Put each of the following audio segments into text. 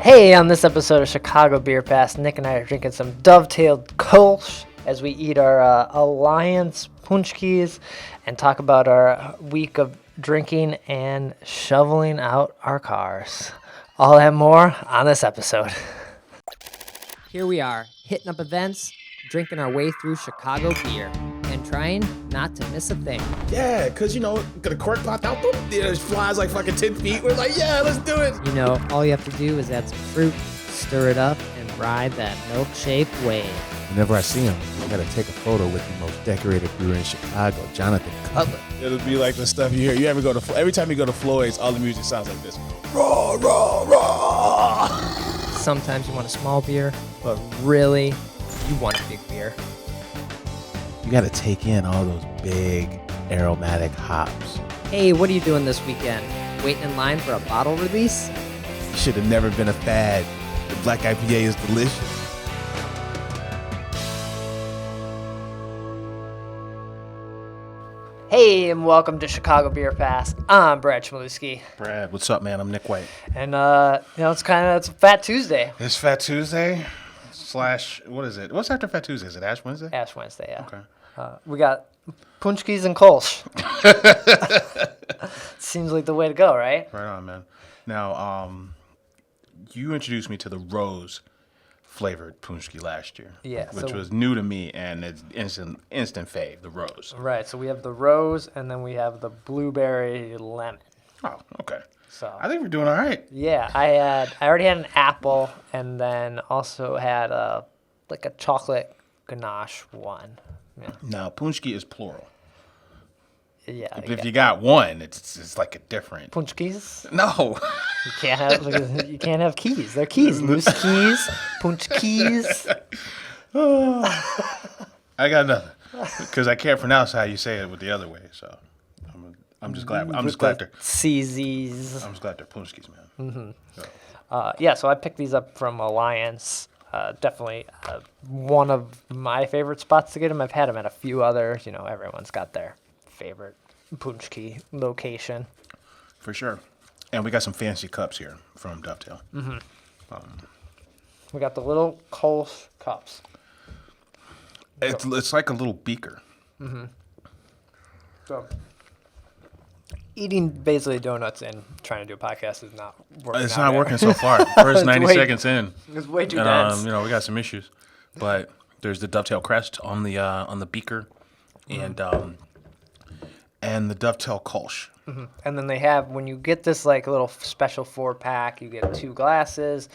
Hey, on this episode of Chicago Beer Pass, Nick and I are drinking some Dovetail Kölsch as we eat our Alliance Paczkis and talk about our week of drinking and shoveling out our cars. All that more on this episode. Here we are, hitting up events, drinking our way through Chicago beer, and trying not to miss a thing. Yeah, because, the cork popped out, boom, it flies like fucking 10 feet. We're like, yeah, let's do it. All you have to do is add some fruit, stir it up, and ride that milkshake wave. Whenever I see him, I gotta take a photo with the most decorated brewer in Chicago, Jonathan Cutler. It'll be like the stuff you hear. Every time you go to Floyd's, all the music sounds like this. Raw, raw, raw. Sometimes you want a small beer, but really, you want a big beer. You gotta take in all those big aromatic hops. Hey, what are you doing this weekend? Waiting in line for a bottle release? Should have never been a fad. The black IPA is delicious. Hey, and welcome to Chicago Beer Pass. I'm Brad Chmielewski. Brad, what's up, man? I'm Nik White. And, it's Fat Tuesday. It's Fat Tuesday / what is it? What's after Fat Tuesday? Is it Ash Wednesday? Ash Wednesday, yeah. Okay. We got Paczkis and Kölsch. Seems like the way to go, right? Right on, man. Now, you introduced me to the rose flavored Paczki last year. Yeah. Which was new to me, and it's instant fave, the rose. Right, so we have the rose, and then we have the blueberry lemon. Oh, okay. So I think we're doing all right. yeah, I already had an apple, and then also had a chocolate ganache one. Yeah. Now, Paczki is plural. Yeah. If you got one, it's like a different. Paczkis? No. You can't have keys. They're keys. Loose keys, Paczkis. I got nothing because I can't pronounce how you say it with the other way. So I'm just glad. I'm just glad they're CZs. I'm just glad they're Paczkis, man. So. So I picked these up from Alliance. Definitely one of my favorite spots to get them. I've had them at a few others. Everyone's got their favorite Paczki location. For sure. And we got some fancy cups here from Dovetail. Mm-hmm. We got the little Kölsch cups. It's like a little beaker. Mm-hmm. So eating basically donuts and trying to do a podcast is not working. It's not working so far. First 90 seconds in. It's way too dense. We got some issues. But there's the Dovetail crest on the beaker, and the Dovetail Kölsch. Mm-hmm. And then they have, when you get this little special 4-pack, you get 2 glasses,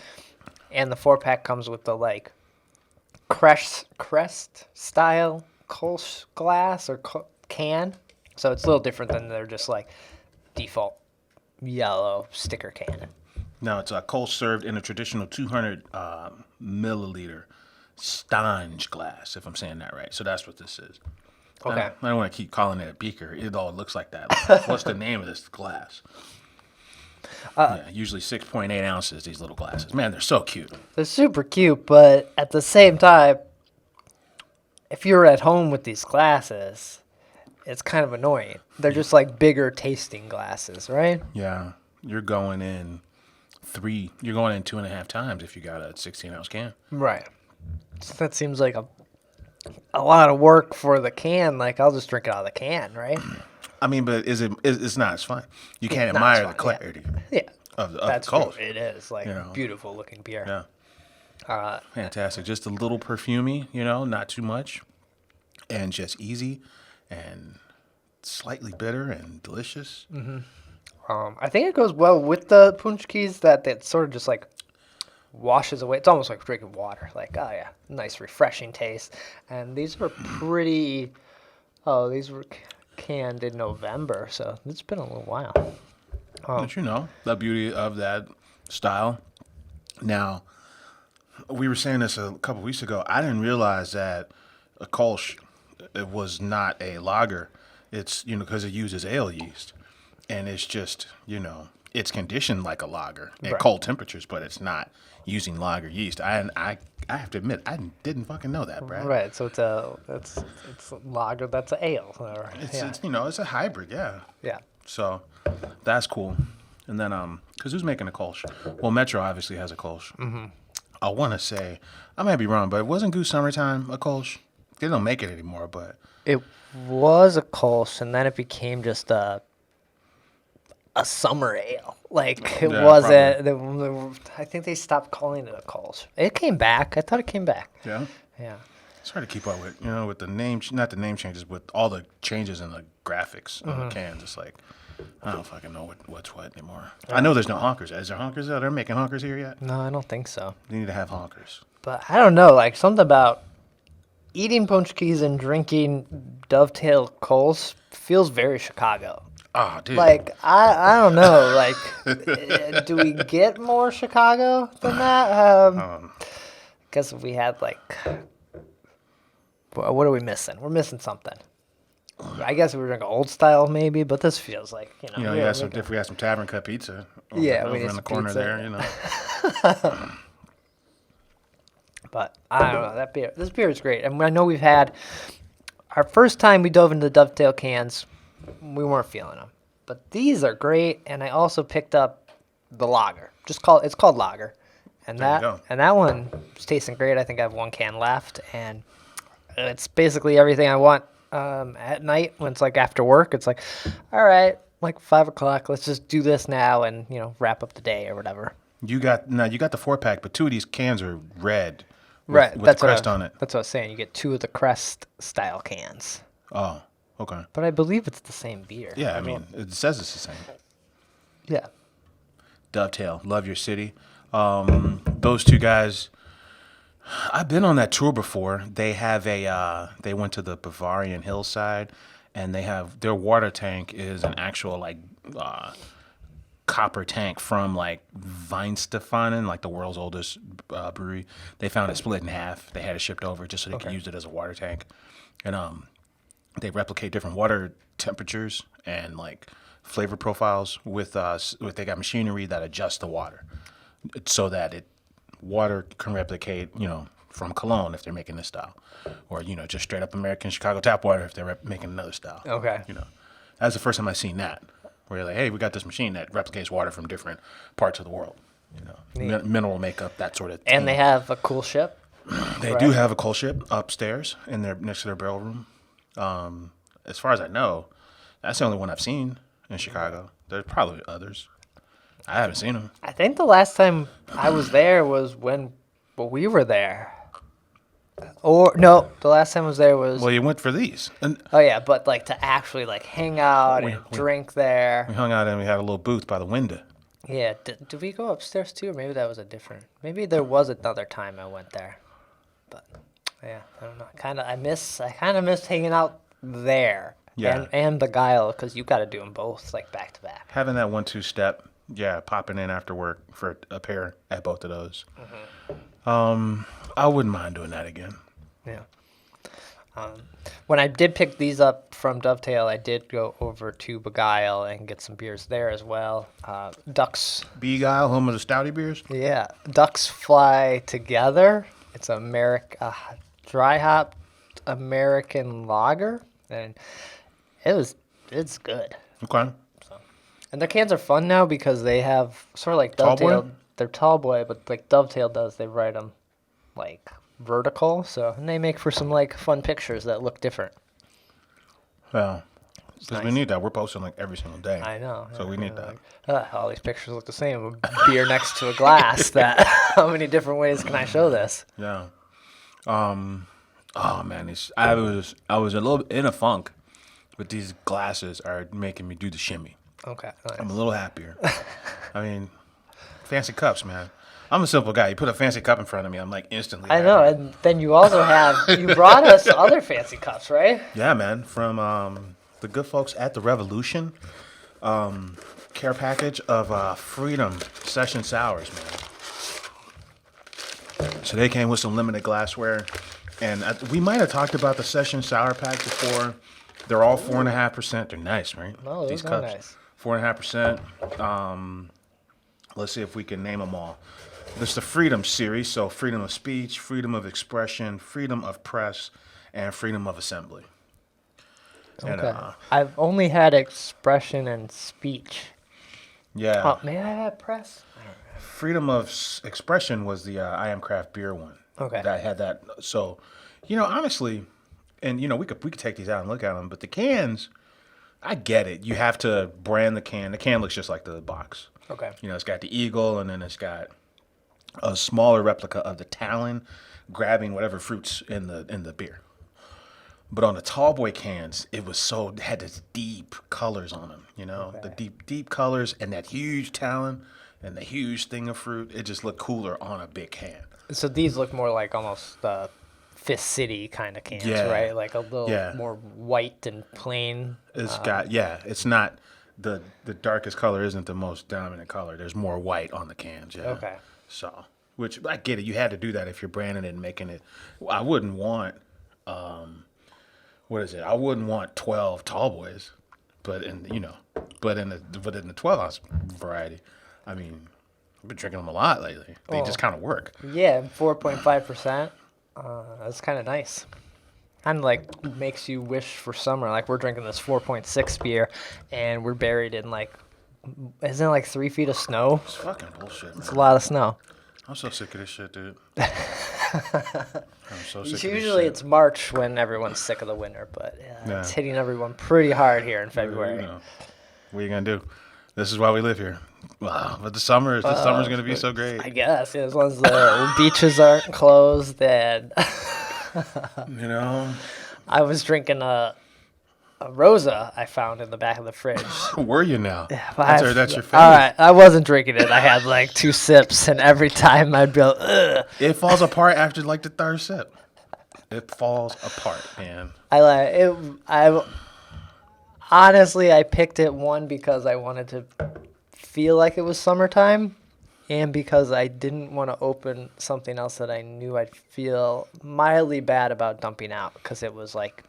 and the 4-pack comes with the crest style Kölsch glass or can. So it's a little different than their just default yellow sticker can. Now it's Kölsch served in a traditional 200 milliliter Stange glass, if I'm saying that right. So that's what this is. Okay. I don't want to keep calling it a beaker. It all looks like that. What's the name of this glass? Usually 6.8 ounces, these little glasses. Man, they're so cute. They're super cute, but at the same time, if you're at home with these glasses, it's kind of annoying. They're just bigger tasting glasses, right? Yeah. You're going in 2.5 times if you got a 16-ounce can. Right. So that seems like a lot of work for the can. I'll just drink it out of the can, right? I mean, but it's not as fun. You can't admire the clarity of the Kölsch. True. It is beautiful looking beer. Yeah. Fantastic. Just a little perfumey, not too much, and just easy and slightly bitter and delicious. Mm-hmm. I think it goes well with the Paczkis that sort of just washes away. It's almost like drinking water. Nice refreshing taste. And these were pretty. Oh, these were canned in November, so it's been a little while. But the beauty of that style. Now, we were saying this a couple weeks ago. I didn't realize that a Kölsch, it was not a lager. It's because it uses ale yeast, and it's just it's conditioned like a lager at cold temperatures, but it's not using lager yeast. I have to admit, I didn't fucking know that, Brad. Right, so it's a lager that's an ale. It's a hybrid, yeah. Yeah. So that's cool. And then, because who's making a Kölsch? Well, Metro obviously has a Kölsch. Mm-hmm. I want to say, I might be wrong, but wasn't Goose Summertime a Kölsch? They don't make it anymore, but It was a Kolsch, and then it became just a summer ale. Like, it Yeah, wasn't. I think they stopped calling it a Kolsch. It came back. I thought it came back. yeah, Yeah. it's hard to keep up with. With the name, not the name changes, but all the changes in the graphics on the cans. It's like I don't fucking know what's what anymore. I know there's no honkers. Is there honkers out there making honkers here yet? No, I don't think so. They need to have honkers. But I don't know. Like, something about eating Paczkis and drinking Dovetail Kölsch feels very Chicago. Oh, dude. Like, I don't know. Like, do we get more Chicago than that? Guess we had, like, what are we missing? We're missing something. I guess we were drinking old style maybe, but this feels like, we had some tavern cut pizza. We over need in some the corner pizza. there. But I don't know. This beer is great. And I know we've had our first time we dove into the Dovetail cans, we weren't feeling them. But these are great, and I also picked up the lager. It's called lager. And There you go. that one is tasting great. I think I have one can left, and it's basically everything I want at night when it's like after work. It's like, all right, like 5 o'clock, let's just do this now and wrap up the day or whatever. You got the 4-pack, but 2 of these cans are red. Right, with that's the crest what on it. That's what I was saying. You get 2 of the Crest style cans, Oh, okay. but I believe it's the same beer. Yeah, I mean, it says it's the same. Yeah. Dovetail, love your city. Those two guys, I've been on that tour before. They have they went to the Bavarian hillside, and they have their water tank is an actual copper tank from like Weinstefanen, like the world's oldest brewery. They found it split in half. They had it shipped over just so they could use it as a water tank, and they replicate different water temperatures and like flavor profiles with they got machinery that adjusts the water so that water can replicate from Cologne if they're making this style, or just straight up American Chicago tap water if they're making another style. Okay. That's the first time I've seen that, where you're like, hey, we got this machine that replicates water from different parts of the world. Mineral makeup, that sort of thing. And they have a cool ship. They do have a coal ship upstairs next to their barrel room. As far as I know, that's the only one I've seen in Chicago. There's probably others. I haven't seen them. I think the last time I was there was when we were there. Or no, the last time I was there was. Well, you went for these. And Oh yeah, but like to actually like hang out and drink there. we hung out and we had a little booth by the window. Yeah, did we go upstairs too, or maybe that was a different? Maybe there was another time I went there, but yeah, I don't know. I kind of miss hanging out there. Yeah. And the Guile, because you got to do them both like back to back. Having that 1-2 step, yeah, popping in after work for a pair at both of those. I wouldn't mind doing that again. Yeah. When I did pick these up from Dovetail, I did go over to Beguile and get some beers there as well. Ducks. Beguile, home of the stouty beers. Yeah, Ducks Fly Together. It's dry hop American lager, and it's good. Okay. And their cans are fun now because they have sort of like Tall Dovetail. boy? They're tall boy, but like Dovetail does, they write them like vertical, and they make for some like fun pictures that look different. Well, because we nice. need that. We're posting like every single day. I know. So we need that. All these pictures look the same. A beer next to a glass. How many different ways can I show this? Yeah. Oh man, I was a little bit in a funk, but these glasses are making me do the shimmy. Okay. Nice. I'm a little happier. I mean, fancy cups, man. I'm a simple guy. You put a fancy cup in front of me, I'm like instantly I know, happy. and then you also you brought us other fancy cups, right? Yeah, man. From the good folks at the Revolution, care package of Freedom Session Sours, man. So they came with some limited glassware, and we might have talked about the Session Sour pack before. They're all 4.5%. They're nice, right? Oh, those are nice. 4.5%. Let's see if we can name them all. There's the Freedom series, so freedom of speech, freedom of expression, freedom of press, and freedom of assembly. Okay. And, I've only had expression and speech. Yeah. Oh, may I have press? Freedom of Expression was the I Am Craft Beer one. Okay. That had that. So, honestly, and we could take these out and look at them, but the cans, I get it. You have to brand the can. The can looks just like the box. Okay. It's got the eagle, and then it's got a smaller replica of the talon grabbing whatever fruits in the beer. But on the Tallboy cans, it had this deep colors on them, the deep colors and that huge talon and the huge thing of fruit. It just looked cooler on a big can. So these look more like almost Fist City kind of cans, Yeah. right? Like a little more white and plain. It's not the darkest color isn't the most dominant color. There's more white on the cans, yeah. Okay. So, which I get it. You had to do that if you're branding it and making it. I wouldn't want, what is it? I wouldn't want 12 tall boys, but in the 12-ounce variety, I mean, I've been drinking them a lot lately. They just kind of work. Yeah, 4.5%. That's kind of nice. Kind of like makes you wish for summer. Like we're drinking this 4.6 beer, and we're buried in isn't it like 3 feet of snow? It's fucking bullshit, man. It's a lot of snow. I'm so sick of this shit, dude. I'm so sick of this Usually shit. it's March when everyone's sick of the winter, but Yeah. it's hitting everyone pretty hard here in February. What are you gonna do? This is why we live here. Wow, but the summer's gonna be so great. I guess, as long as the beaches aren't closed, and I was drinking a Rosa I found in the back of the fridge. Were you now? But That's your favorite. All right, I wasn't drinking it. I had like 2 sips, and every time I'd be like, ugh. It falls apart after like the third sip. It falls apart, man. Honestly, I picked it one because I wanted to feel like it was summertime, and because I didn't want to open something else that I knew I'd feel mildly bad about dumping out, because it was like,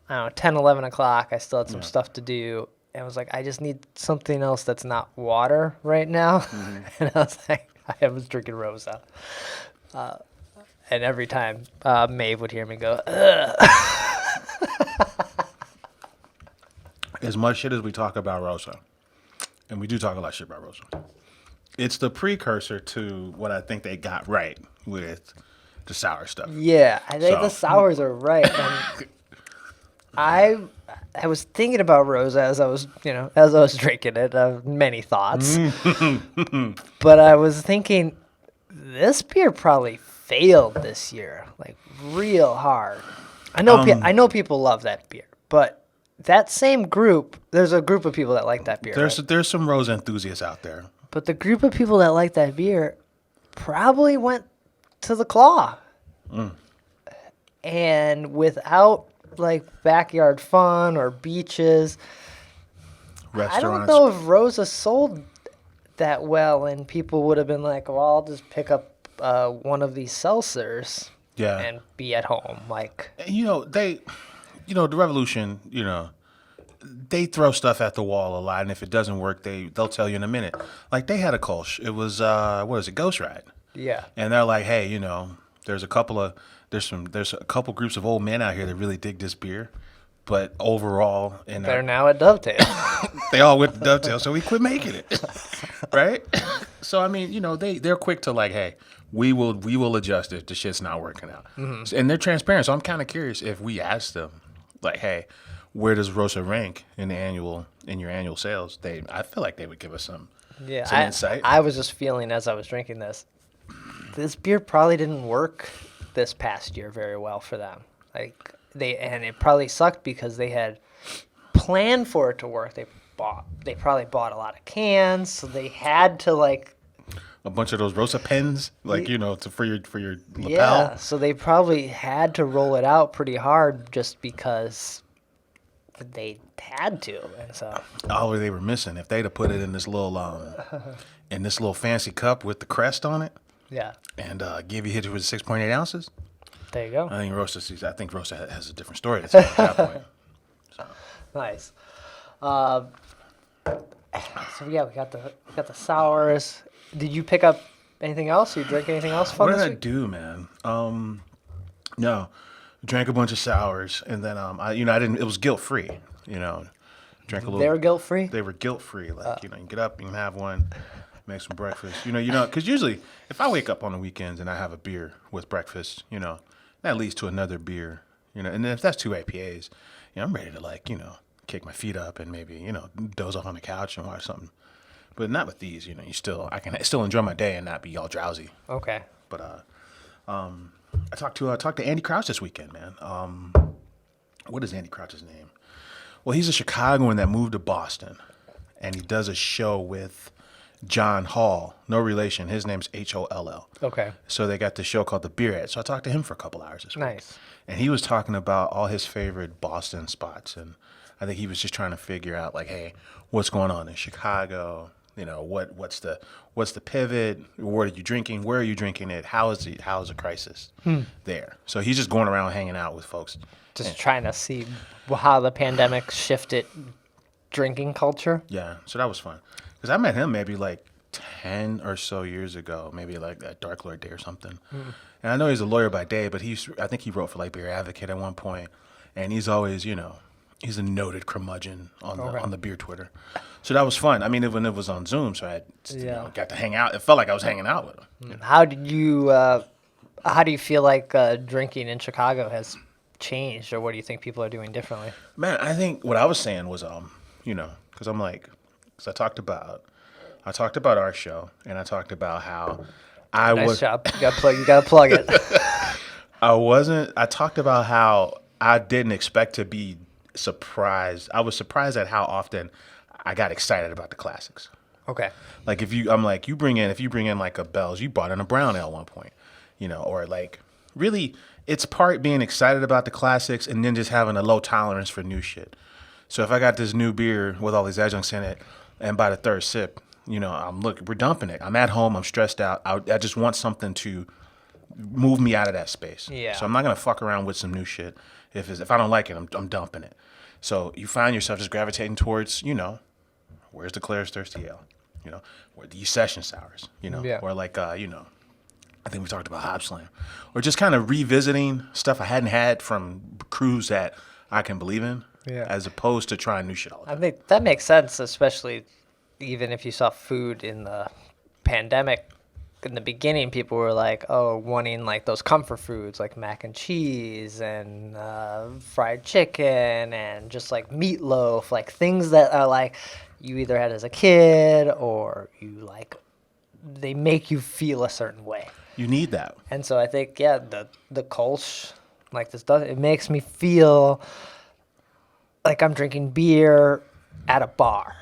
I don't know, 10, 11 o'clock. I still had some stuff to do, and I was like, I just need something else that's not water right now. Mm-hmm. And I was like, I was drinking Rosa. And every time Maeve would hear me go, ugh. As much shit as we talk about Rosa, and we do talk a lot of shit about Rosa, it's the precursor to what I think they got right with the sour stuff. Yeah, I think the sours are right. And I was thinking about Rosa as I was drinking it. Many thoughts, but I was thinking this beer probably failed this year, like real hard. I know people love that beer, but that same group, there's a group of people that like that beer. There's some Rosa enthusiasts out there. But the group of people that like that beer probably went to the Claw. And without like backyard fun or beaches, Restaurants. I don't know if Rosa sold that well, and people would have been like, well, I'll just pick up one of these seltzers and be at home. Like, the Revolution, they throw stuff at the wall a lot, and if it doesn't work, they'll tell you in a minute. Like, they had a Kölsch. It was, Ghost Ride. Yeah. And they're like, hey, there's a couple groups of old men out here that really dig this beer, but overall, they're now at Dovetail. They all went to Dovetail, so we quit making it, right? So I mean, they're quick to like, hey, we will adjust if the shit's not working out, and they're transparent. So I'm kind of curious if we ask them, like, hey, where does Rosa rank in your annual sales? I feel like they would give us some insight. I was just feeling as I was drinking this beer probably didn't work this past year very well for them. Like and it probably sucked because they had planned for it to work. They probably bought a lot of cans, so they had to like a bunch of those Rosa pens, like for your lapel. Yeah, so they probably had to roll it out pretty hard just because they had to, and so. Oh, they were missing. If they'd have put it in this little fancy cup with the crest on it. Yeah. And give you hit it with 6.8 ounces. There you go. I think Rosa has a different story to tell at that point. So. Nice. So yeah, we got the sours. Did you pick up anything else? You drink anything else fun What this did week? I do, man? No, drank a bunch of sours, and then I didn't. It was guilt free, Drank a little. They were guilt-free? They were guilt-free. Like, you get up, you can have one, make some breakfast. Because usually if I wake up on the weekends and I have a beer with breakfast, that leads to another beer, and then if that's 2 APAs, I'm ready to kick my feet up and maybe, doze off on the couch and watch something. But not with these, I can still enjoy my day and not be all drowsy. Okay. But I talked to Andy Crouch this weekend, man. What is Andy Crouch's name? Well, he's a Chicagoan that moved to Boston, and he does a show with John Hall, no relation. His name's Holl. Okay. So they got this show called The Beer Ed. So I talked to him for a couple hours this week. Nice. And he was talking about all his favorite Boston spots, and I think he was just trying to figure out, like, hey, what's going on in Chicago? What's the pivot? What are you drinking? Where are you drinking it? How is the crisis there? So he's just going around hanging out with folks, just trying to see how the pandemic shifted drinking culture. Yeah, so that was fun because I met him maybe like 10 or so years ago, maybe like that Dark Lord Day or something. And I know he's a lawyer by day, but I think he wrote for like Beer Advocate at one point, and he's always he's a noted curmudgeon on the beer Twitter. So that was fun. I mean, when it was on Zoom, so I got to hang out. It felt like I was hanging out with him. How do you feel like drinking in Chicago has changed, or what do you think people are doing differently? Man, I think what I was saying was, because I talked about our show, and I talked about how Nice job. You gotta plug it. I talked about how I didn't expect to be surprised. I was surprised at how often I got excited about the classics. Okay. Like if you bring in like a Bell's, you brought in a brown ale at one point, or like really it's part being excited about the classics and then just having a low tolerance for new shit. So if I got this new beer with all these adjuncts in it, and by the third sip, we're dumping it. I'm at home, I'm stressed out. I just want something to move me out of that space. Yeah. So I'm not gonna fuck around with some new shit. If I don't like it, I'm dumping it. So you find yourself just gravitating towards, where's the Claire's Thirsty Ale? Or the Session Sours, Yeah. Or like, I think we talked about Hop Slam. Or just kind of revisiting stuff I hadn't had from crews that I can believe in, as opposed to trying new shit all the time. I think that makes sense, especially even if you saw food in the pandemic. In the beginning, people were like, wanting like those comfort foods like mac and cheese and fried chicken and just like meatloaf, like things that are like you either had as a kid or they make you feel a certain way. You need that. And so I think, the Kölsch, like it makes me feel like I'm drinking beer at a bar.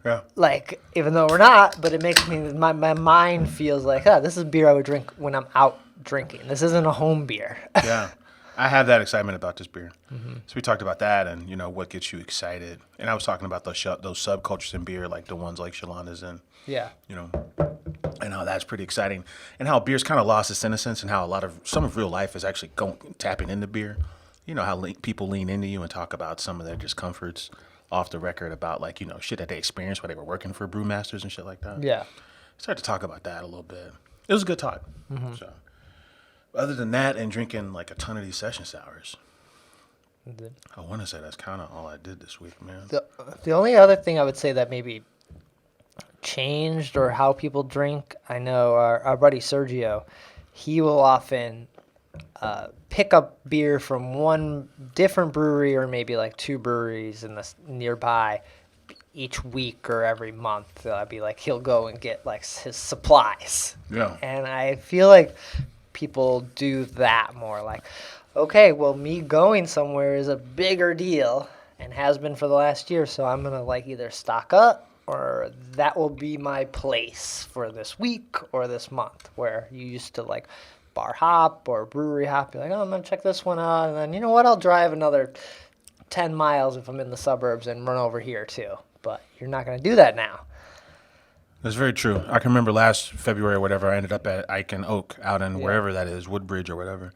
Yeah. Like, even though we're not, but it makes me, my mind feels like, this is beer I would drink when I'm out drinking. This isn't a home beer. Yeah. I have that excitement about this beer. Mm-hmm. So we talked about that and, what gets you excited. And I was talking about those subcultures in beer, like the ones like Shalana's and, and how that's pretty exciting. And how beer's kind of lost its innocence and how some of real life is actually tapping into beer. How people lean into you and talk about some of their discomforts off the record about like, shit that they experienced while they were working for brewmasters and shit like that. Yeah. Started to talk about that a little bit. It was a good talk. Mm-hmm. So, other than that and drinking like a ton of these Session Sours, I want to say that's kind of all I did this week, man. The only other thing I would say that maybe changed or how people drink, I know our buddy Sergio, he will often pick up beer from one different brewery or maybe like 2 breweries in the nearby each week or every month. I'd be like, he'll go and get like his supplies. Yeah. And I feel like people do that more. Like, okay, well, me going somewhere is a bigger deal and has been for the last year, so I'm gonna like either stock up or that will be my place for this week or this month. Where you used to like bar hop or brewery hop, you're like, I'm gonna check this one out, and then you know what, I'll drive another 10 miles if I'm in the suburbs and run over here too. But you're not gonna do that now. That's very true. I can remember last February or whatever, I ended up at Ike and Oak out in wherever that is, Woodbridge or whatever.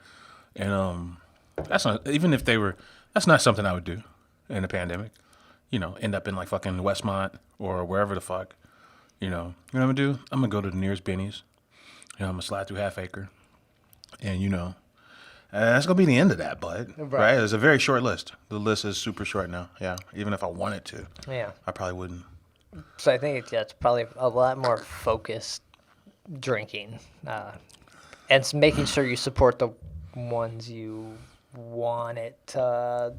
And that's not, even if they were, that's not something I would do in a pandemic. End up in like fucking Westmont or wherever the fuck. You know what I'm gonna do? I'm gonna go to the nearest Benny's. I'm gonna slide through Half Acre. And, That's going to be the end of that, bud. Right. It's a very short list. The list is super short now. Yeah. Even if I wanted to, I probably wouldn't. So I think it's probably a lot more focused drinking, and it's making sure you support the ones you want it to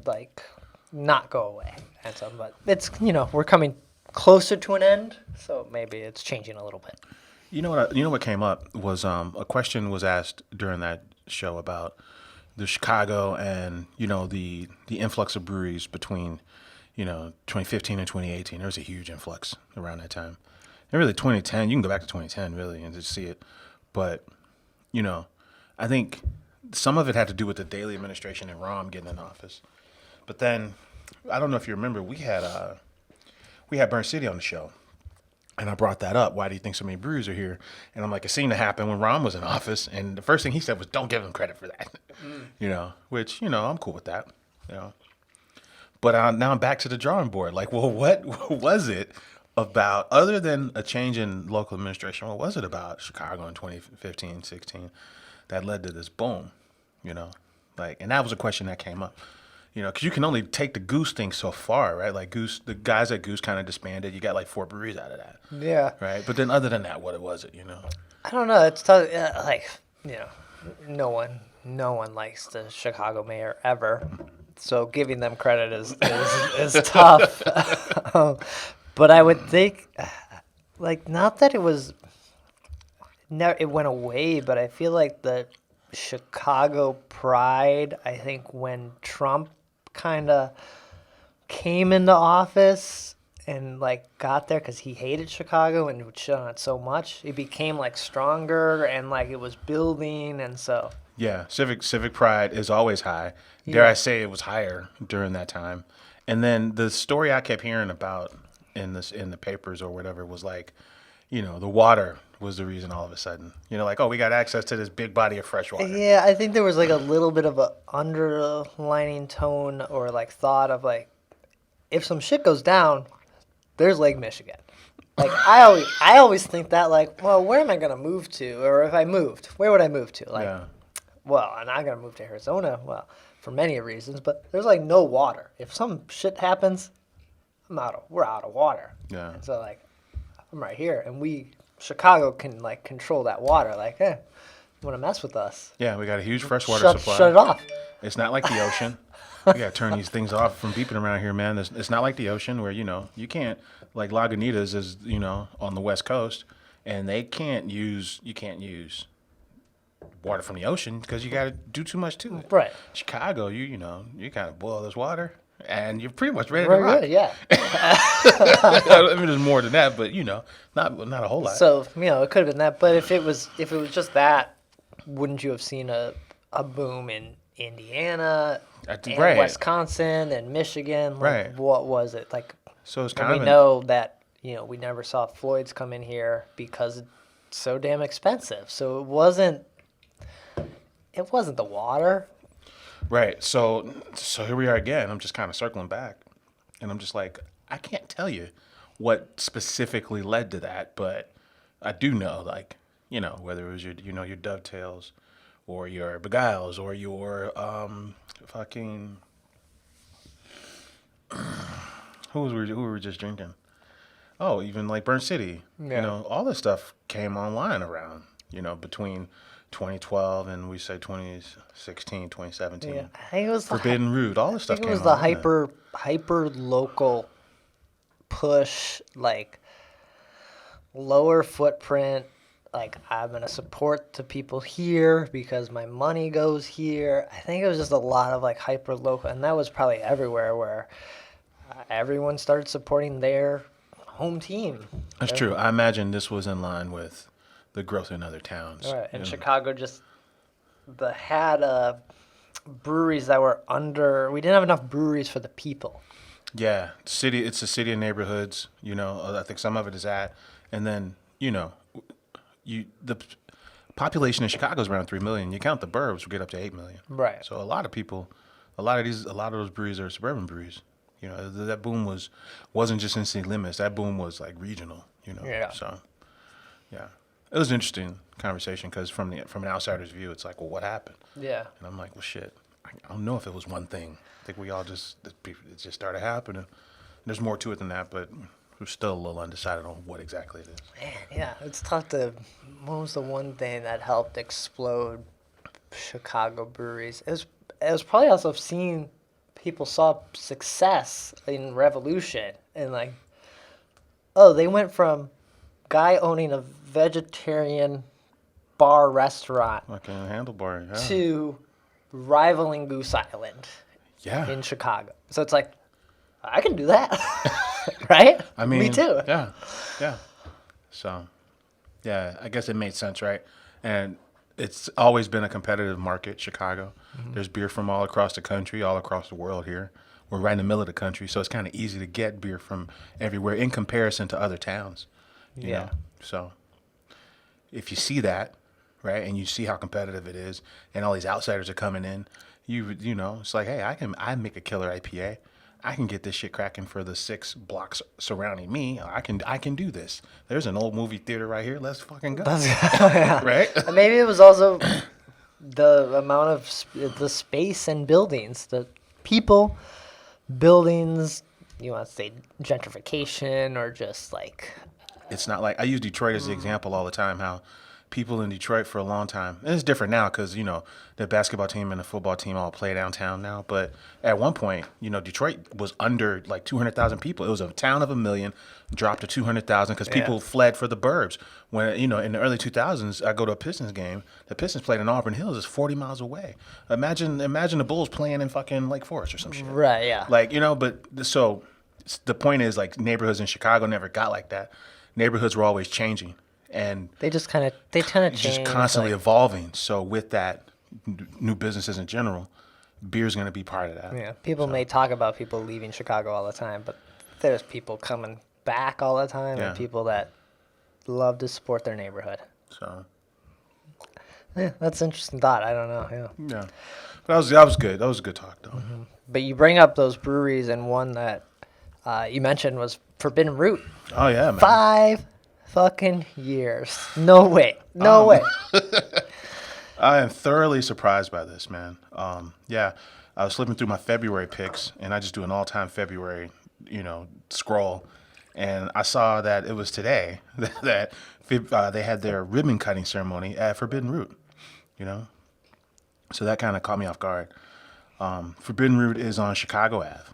not go away. And so, but it's we're coming closer to an end, so maybe it's changing a little bit. You know what came up was a question was asked during that show about the Chicago and the influx of breweries between 2015 and 2018. There was a huge influx around that time. And really 2010, you can go back to 2010 really and just see it. But I think some of it had to do with the Daley administration and Rahm getting in office. But then I don't know if you remember, we had Burn City on the show. And I brought that up. Why do you think so many breweries are here? And I'm like, it seemed to happen when Rahm was in office. And the first thing he said was, don't give him credit for that. Which, I'm cool with that. But now I'm back to the drawing board. Like, well, what was it about, other than a change in local administration, what was it about Chicago in 2015, 16 that led to this boom? And that was a question that came up. Because you can only take the Goose thing so far, right? Like the guys at Goose kind of disbanded. You got like 4 breweries out of that. Yeah. Right. But then other than that, what was it? I don't know. It's tough. No one likes the Chicago mayor ever. So giving them credit is tough. But I would think, not that it went away, but I feel like the Chicago pride, I think when Trump kind of came into office and got there because he hated Chicago and would shit on it so much, it became stronger and it was building, and so yeah, civic pride is always high. Dare I say it was higher during that time. And then the story I kept hearing about in the papers or whatever was the water was the reason all of a sudden. We got access to this big body of fresh water. Yeah, I think there was a little bit of a underlining tone or thought of if some shit goes down, there's Lake Michigan. I always think that well, where am I gonna move to? Or if I moved, where would I move to? Well, I'm not gonna move to Arizona. Well, for many reasons, but there's no water. If some shit happens, we're out of water. Yeah. And so I'm right here, and Chicago can control that water. You want to mess with us? Yeah, we got a huge freshwater supply. Shut it off. It's not like the ocean. We got to turn these things off from beeping around here, man. It's not like the ocean where you can't Lagunitas is on the West Coast, and you can't use water from the ocean because you got to do too much to it. Right. Chicago, you kind of boil this water. And you're pretty much ready to rock. Good, yeah. I mean, there's more than that, but not a whole lot. So it could have been that. But if it was just that, wouldn't you have seen a boom in Indiana, and right. Wisconsin, and Michigan? Right. What was it So it's we know that we never saw Floyd's come in here because it's so damn expensive. So it wasn't the water. Right. So here we are again. I'm just kind of circling back, and I'm just I can't tell you what specifically led to that, but I do know, whether it was your Dovetails or your Beguiles or your who were we just drinking? Oh, even Burn City. Yeah. All this stuff came online around, between 2012 and we say 2016, 2017. Yeah, I think it was Forbidden Root, all this stuff came it was on. the hyper local push, lower footprint. I'm gonna support the people here because my money goes here. I think it was just a lot of hyper local, and that was probably everywhere where everyone started supporting their home team. That's true. I imagine this was in line with the growth in other towns. Right, and Chicago just had breweries that were under. We didn't have enough breweries for the people. Yeah, it's a city of neighborhoods. I think some of it is that, and then the population in Chicago is around 3 million. You count the burbs, we get up to 8 million. Right. So a lot of people, a lot of those breweries are suburban breweries. That boom wasn't just in city limits. That boom was regional. Yeah. So, yeah. It was an interesting conversation because from an outsider's view, it's like, well, what happened? Yeah. And I'm like, well, shit. I don't know if it was one thing. I think it just started happening. There's more to it than that, but we're still a little undecided on what exactly it is. Man, yeah, it's tough to. What was the one thing that helped explode Chicago breweries? It was probably also seeing people saw success in Revolution and like, oh, they went from guy owning a vegetarian bar restaurant Like a handlebar, yeah. to rivaling Goose Island Yeah. in Chicago. So it's like, I can do that, right? I mean, me too. Yeah, yeah. So, yeah, I guess it made sense, right? And it's always been a competitive market, Chicago. There's beer from all across the country, all across the world here. We're right in the middle of the country, so it's kind of easy to get beer from everywhere in comparison to other towns. You know? So, if you see that, right, and you see how competitive it is, and all these outsiders are coming in, you know, it's like, hey, I make a killer IPA. I can get this shit cracking for the 6 blocks surrounding me. I can do this. There's an old movie theater right here. Let's fucking go. Right? And maybe it was also the amount of the space and buildings, the people, buildings. You want to say gentrification or just like. It's not like I use Detroit as the example all the time. How people in Detroit for a long time, and it's different now because, you know, the basketball team and the football team all play downtown now. But at one point, you know, Detroit was under like 200,000 people. It was a town of 1 million, dropped to 200,000 because people fled for the burbs. When, you know, in the early 2000s, I go to a Pistons game. The Pistons played in Auburn Hills. It's 40 miles away. Imagine the Bulls playing in fucking Lake Forest or some shit. Right, yeah. Like, you know, but so the point is, like, neighborhoods in Chicago never got like that. Neighborhoods were always changing. And They kind of change. just constantly evolving. So with that, new businesses in general, beer's going to be part of that. Yeah, people may talk about people leaving Chicago all the time, but there's people coming back all the time and people that love to support their neighborhood. So Yeah, that's an interesting thought. I don't know. yeah, but that was good. That was a good talk, though. But you bring up those breweries, and one that you mentioned was Forbidden Root. Oh yeah, man. 5 fucking years. No way. No way. I am thoroughly surprised by this, man. Yeah, I was flipping through my February picks, and I just do an all-time February, you know, scroll, and I saw that it was today that they had their ribbon cutting ceremony at Forbidden Root, you know. So that kind of caught me off guard. Forbidden Root is on Chicago Ave,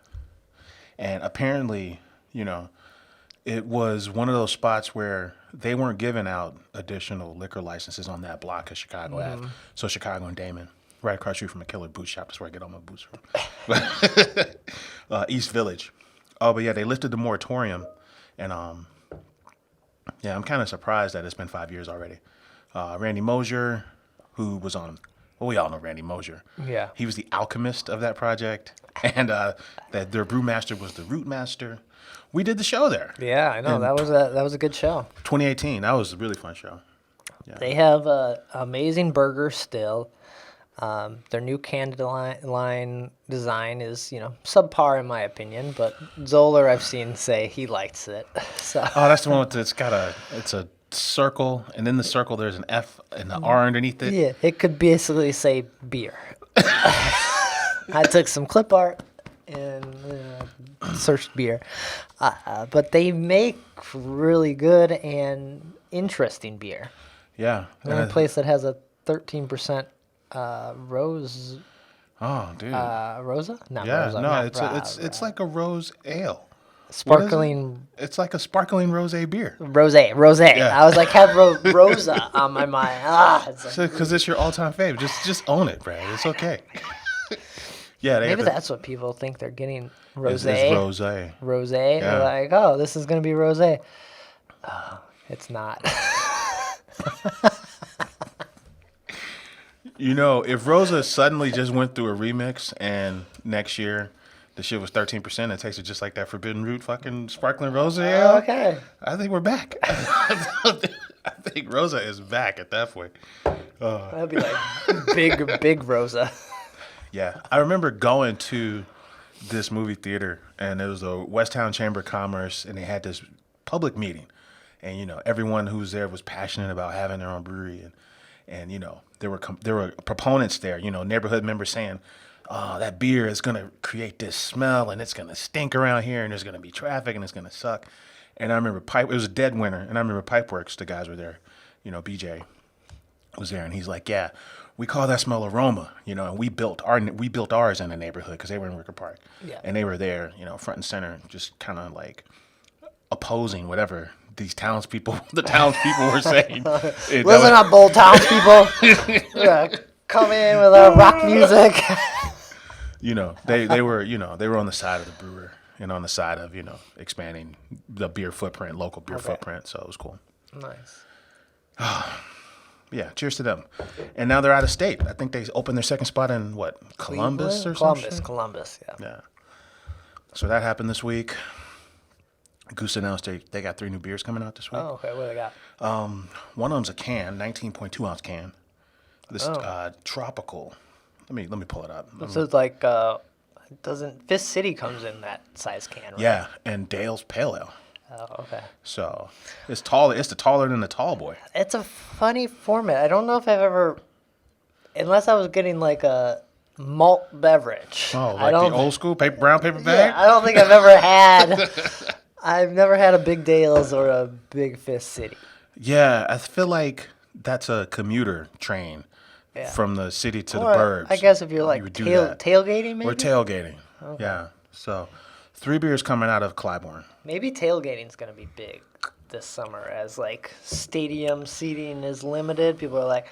and apparently, you know, it was one of those spots where they weren't giving out additional liquor licenses on that block of Chicago Ave. So Chicago and Damon, right across the street from a killer boot shop. That's where I get all my boots from. East Village. Oh, but yeah, they lifted the moratorium. And yeah, I'm kind of surprised that it's been 5 years already. Randy Mosier, who was on, well, we all know Randy Mosier. Yeah. He was the alchemist of that project. And that their brewmaster was the root master. We did the show there. Yeah, I know. And that was a good show. 2018. That was a really fun show. Yeah. They have amazing burgers still. Their new candid line design is, you know, subpar in my opinion, but Zoller I've seen say he likes it. So. Oh, that's the one with it's a circle, and in the circle there's an F and an R underneath it. Yeah, it could basically say beer. I took some clip art and searched beer. But they make really good and interesting beer. Yeah. The only place that has a 13% rose. Oh, dude. Rosa? Not yeah, Rosa. no, not it's like a rose ale. Sparkling. It's like a sparkling rosé beer. Rose. Yeah. I was like, have Rosa on my mind. It's like, Because it's your all-time favorite. Just own it, Brad. It's okay. Yeah, maybe that's what people think they're getting. It's Rosé. rosé. They're like, oh, this is going to be rosé. Oh, it's not. You know, if Rosa suddenly just went through a remix and next year the shit was 13%, it tasted just like that Forbidden Root fucking sparkling rosé ale, Okay. I think we're back. I think Rosa is back at that point. That'd be like big Rosa. Yeah, I remember going to this movie theater, and it was the Westtown Chamber of Commerce, and they had this public meeting, and everyone who was there was passionate about having their own brewery, and there were proponents there, neighborhood members saying, oh, that beer is gonna create this smell and it's gonna stink around here and there's gonna be traffic and it's gonna suck. And I remember it was a dead winter, and I remember Pipeworks, the guys were there, BJ was there, and he's like, yeah, we call that smell aroma, and we built ours in the neighborhood because they were in Wicker Park, and they were there, front and center, just kind of like opposing whatever the townspeople were saying. Listen up, bold townspeople. Come in with our rock music. They were on the side of the brewer and on the side of expanding the beer footprint, local beer footprint. So it was cool. Nice. Yeah, cheers to them. And now they're out of state. I think they opened their second spot in Columbus or something. Columbus, yeah. Yeah. So that happened this week. Goose announced they got 3 new beers coming out this week. Oh, okay. What do they got? One of them's a can, 19.2 ounce can. This tropical. Let me pull it up. So it's like doesn't Fist City comes in that size can, right? Yeah, and Dale's Pale Ale. Oh, okay. So it's taller. It's taller than the tall boy. It's a funny format. I don't know if I've ever, unless I was getting like a malt beverage. Oh, like the old school brown paper bag? Yeah, I don't think I've ever had. I've never had a Big Dale's or a Big Fist City. Yeah, I feel like that's a commuter train from the city to the burbs. I guess if you're like tailgating, maybe? We're tailgating. Okay. Yeah. So 3 beers coming out of Clybourne. Maybe tailgating's going to be big this summer as like stadium seating is limited. People are like,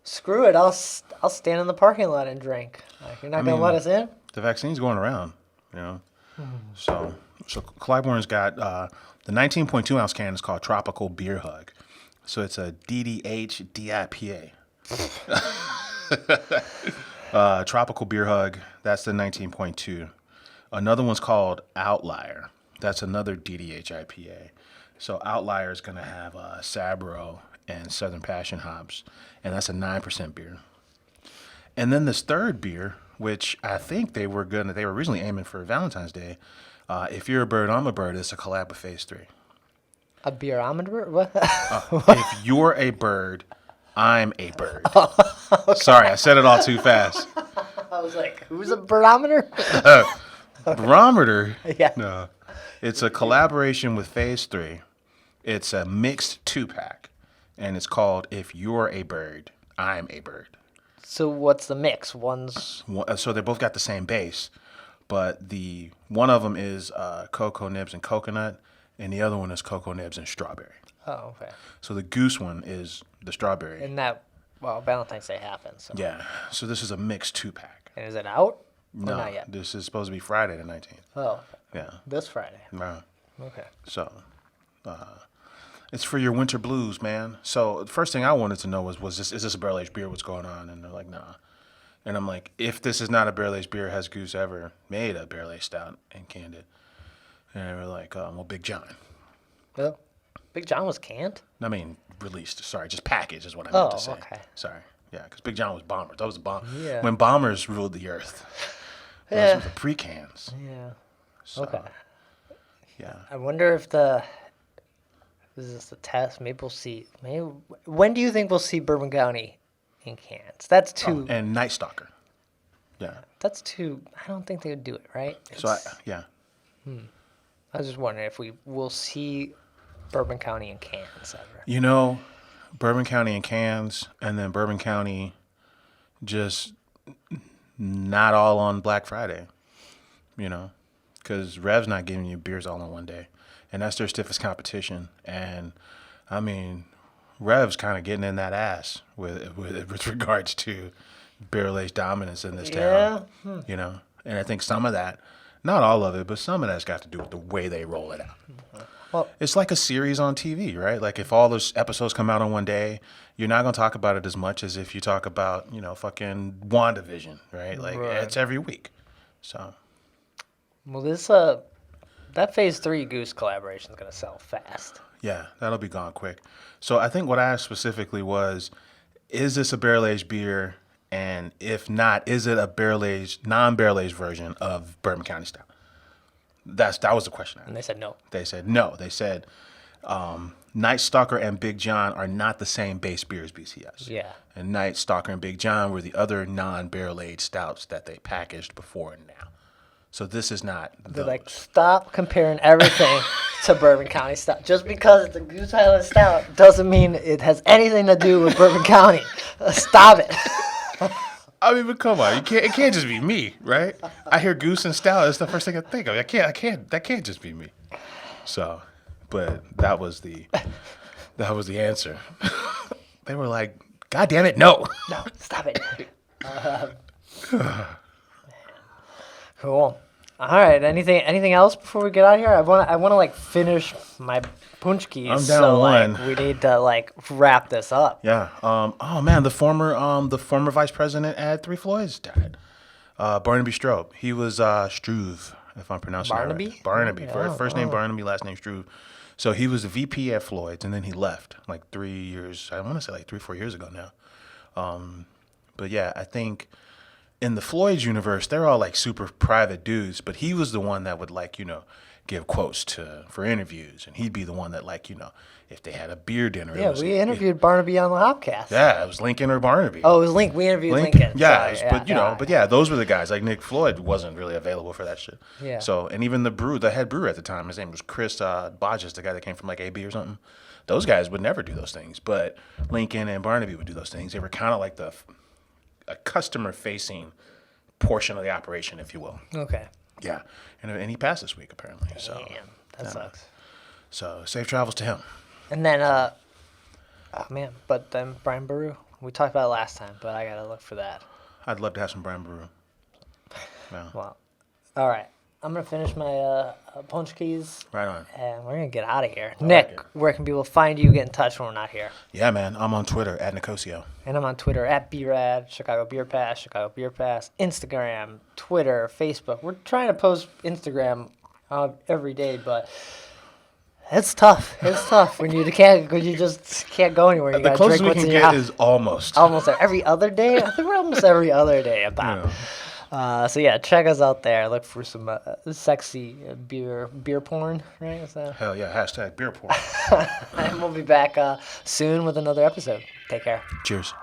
screw it, I'll stand in the parking lot and drink. Like, you're not going to let us in? The vaccine's going around, So Clybourne's got the 19.2 ounce can is called Tropical Beer Hug. So it's a DDH DIPA. Tropical Beer Hug, that's the 19.2. Another one's called Outlier. That's another DDH IPA. So Outlier is going to have Sabro and Southern Passion hops, and that's a 9% beer. And then this third beer, which I think they were originally aiming for Valentine's Day. If You're a Bird, I'm a Bird, it's a collab with Phase 3. A beer, I'm a bird? What? If you're a bird, I'm a bird. Okay. Sorry, I said it all too fast. I was like, who's a barometer? Barometer? Yeah. No. It's a collaboration with Phase 3. It's a mixed 2-pack, and it's called If You're a Bird, I'm a Bird. So what's the mix? So they both got the same base, but one of them is cocoa nibs and coconut, and the other one is cocoa nibs and strawberry. Oh, okay. So the goose one is the strawberry. And Valentine's Day happens. So. Yeah. So this is a mixed 2-pack. And is it out? No, or not yet? This is supposed to be Friday the 19th. Oh. Yeah. This Friday. No. Okay. So, it's for your winter blues, man. So the first thing I wanted to know is this a barrel-aged beer? What's going on? And they're like, nah. And I'm like, if this is not a barrel-aged beer, has Goose ever made a barrel-aged stout and canned it? And they were like, well, Big John. Oh. Big John was canned? I mean, released. Sorry, just packaged is what I meant to say. Oh, okay. Sorry. Yeah, because Big John was Bombers. That was Yeah. When Bombers ruled the earth. Yeah. Those were the pre-cans. Yeah. So, Okay. Yeah. I wonder if is this the test? Maybe we'll see. When do you think we'll see Bourbon County in cans? That's too. And Night Stalker. Yeah. That's too. I don't think they would do it, right? Yeah. I was just wondering if we will see Bourbon County in cans ever. Bourbon County in cans, and then Bourbon County just not all on Black Friday, because Rev's not giving you beers all in one day, and that's their stiffest competition. And I mean, Rev's kind of getting in that ass with regards to barrel-aged dominance in this town. Yeah. And I think some of that, not all of it, but some of that's got to do with the way they roll it out. Well, it's like a series on TV, right? Like if all those episodes come out on one day, you're not going to talk about it as much as if you talk about, fucking WandaVision, right? Like it's every week. So. Well, that Phase 3 Goose collaboration is going to sell fast. Yeah, that'll be gone quick. So I think what I asked specifically was, is this a barrel-aged beer? And if not, is it a barrel-aged, non-barrel-aged version of Bourbon County style? That was the question. And they said no. They said no. They said Night Stalker and Big John are not the same base beer as BCS. Yeah. And Night Stalker and Big John were the other non-barrel aged stouts that they packaged before and now. So this is not They're those. like, stop comparing everything to Bourbon County Stout. Just because it's a Goose Island Stout doesn't mean it has anything to do with Bourbon County. Stop it. I mean, but come on, it can't just be me, right? I hear Goose and Stout, that's the first thing I think of. That can't just be me. So, but that was the answer. They were like, God damn it, no. No, stop it. Cool. All right. Anything else before we get out of here? I want to like finish my punchkis. I'm down so one. like we need to like wrap this up. Yeah. Oh man, the former vice president at Three Floyds died. Barnaby Strobe. He was Struve, if I'm pronouncing Barnaby? that right. Barnaby. Oh, First name Barnaby, last name Struve. So he was the VP at Floyd's, and then he left like 3 years. I want to say like 3-4 years ago now. But yeah, I think in the Floyd's universe, they're all like super private dudes. But he was the one that would like give quotes for interviews, and he'd be the one that like if they had a beer dinner. Yeah, we interviewed Barnaby on the Hopcast. Yeah, it was Lincoln or Barnaby. Oh, it was Link. We interviewed Lincoln. Yeah, Sorry, but yeah, those were the guys. Like Nick Floyd wasn't really available for that shit. Yeah. So, and even the head brewer at the time, his name was Chris Bodges, the guy that came from like AB or something. Those guys would never do those things, but Lincoln and Barnaby would do those things. They were kind of like a customer-facing portion of the operation, if you will. Okay. Yeah, and he passed this week apparently. So, Damn, that sucks. So safe travels to him. And then, but then Brian Baru. We talked about it last time, but I gotta look for that. I'd love to have some Brian Brew. Yeah. Well, all right. I'm gonna finish my punch keys. Right on. And we're gonna get out of here. Nick, where can people find you? Get in touch when we're not here. Yeah, man. I'm on Twitter at Nicosio. And I'm on Twitter at BRAD, Chicago Beer Pass, Instagram, Twitter, Facebook. We're trying to post Instagram every day, but it's tough. It's tough when you just can't go anywhere. You The gotta closest drink we what's can in your get house. is almost. Almost every other day. I think we're almost every other day about. Yeah. So yeah, check us out there. Look for some sexy beer porn, right? Is that? Hell yeah. Hashtag beer porn. And we'll be back soon with another episode. Take care. Cheers.